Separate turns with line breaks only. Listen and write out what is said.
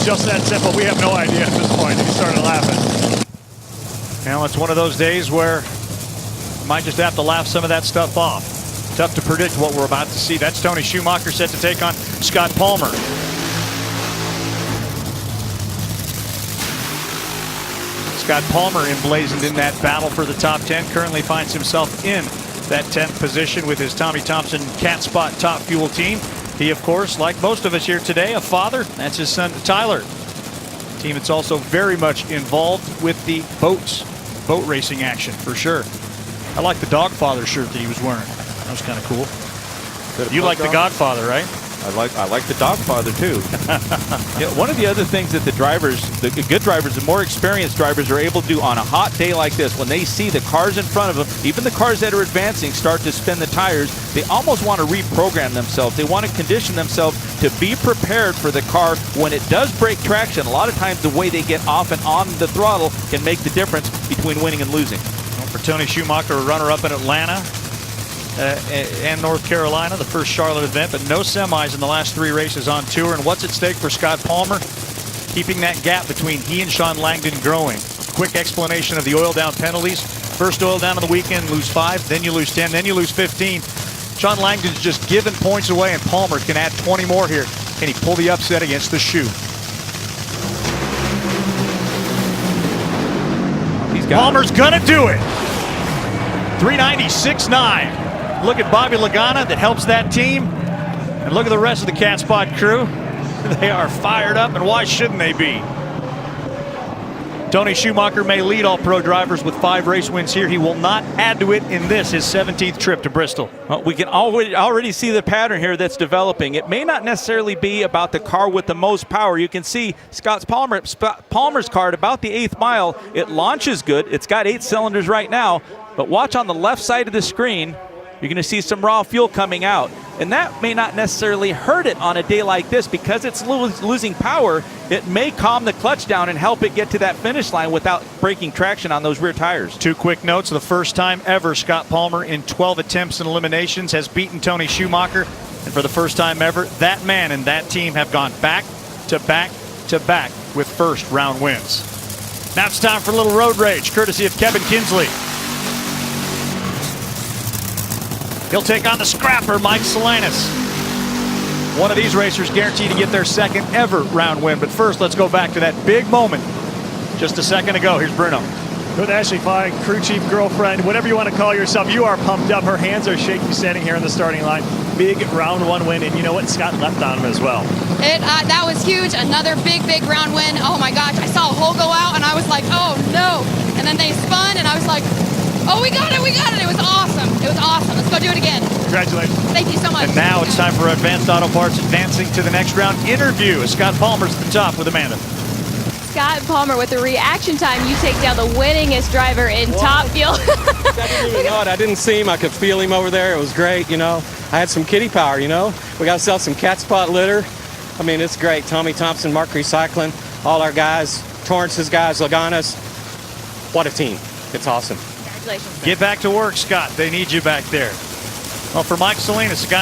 just that simple. We have no idea at this point. He started laughing.
Well, it's one of those days where you might just have to laugh some of that stuff off. Tough to predict what we're about to see. That's Tony Schumacher set to take on Scott Palmer. Scott Palmer emblazoned in that battle for the top 10. Currently finds himself in that 10th position with his Tommy Thompson Cat Spot Top Fuel team. He, of course, like most of us here today, a father. That's his son, Tyler. A team that's also very much involved with the boat racing action, for sure. I like the Dogfather shirt that he was wearing. That was kind of cool. You like the Godfather, right?
I like the Dogfather too. Yeah, one of the other things that the drivers, the good drivers, the more experienced drivers are able to do on a hot day like this, when they see the cars in front of them, even the cars that are advancing start to spin the tires, they almost want to reprogram themselves. They want to condition themselves to be prepared for the car when it does break traction. A lot of times the way they get off and on the throttle can make the difference between winning and losing.
Well, for Tony Schumacher, a runner-up in Atlanta and North Carolina, the first Charlotte event, but no semis in the last 3 races on tour. And what's at stake for Scott Palmer? Keeping that gap between he and Sean Langdon growing. Quick explanation of the oil down penalties. First oil down on the weekend, lose 5, then you lose 10, then you lose 15. Sean Langdon's just giving points away, and Palmer can add 20 more here. Can he pull the upset against the shoe? Palmer's gonna do it. 396.9. Look at Bobby Lagana that helps that team. And look at the rest of the Cat Spot crew. They are fired up, and why shouldn't they be? Tony Schumacher may lead all pro drivers with 5 race wins here. He will not add to it in this, his 17th trip to Bristol.
Well, we can already see the pattern here that's developing. It may not necessarily be about the car with the most power. You can see Palmer's car at about the 8th mile. It launches good. It's got 8 cylinders right now. But watch on the left side of the screen. You're going to see some raw fuel coming out. And that may not necessarily hurt it on a day like this because it's losing power. It may calm the clutch down and help it get to that finish line without breaking traction on those rear tires.
2 quick notes. The first time ever Scott Palmer in 12 attempts and eliminations has beaten Tony Schumacher. And for the first time ever, that man and that team have gone back to back to back with first round wins. Now it's time for a little road rage, courtesy of Kevin Kinsley. He'll take on the scrapper, Mike Salinas. One of these racers guaranteed to get their 2nd ever round win. But first, let's go back to that big moment just a second ago. Here's Bruno.
With Ashley Fine, crew chief, girlfriend, whatever you want to call yourself, you are pumped up. Her hands are shaking standing here in the starting line. Big round 1 win, and you know what? Scott leapt on him as well.
That was huge. Another big round win. Oh my gosh, I saw a hole go out, and I was like, oh no. And then they spun, and I was like, oh, we got it, we got it. It was awesome. It was awesome. Let's go do it again.
Congratulations.
Thank you so much.
And now it's time for Advanced Auto Parts advancing to the next round interview. Scott Palmer's at the top with Amanda.
Scott Palmer, with the reaction time, you take down the winningest driver in Top Fuel.
I didn't even know it. I didn't see him. I could feel him over there. It was great, you know. I had some kitty power, you know. We got to sell some Cat Spot litter. I mean, it's great. Tommy Thompson, Mark Recycling, all our guys, Torrance's guys, Lagana's. What a team. It's awesome.
Congratulations.
Get back to work, Scott. They need you back there. Well, for Mike Salinas, a guy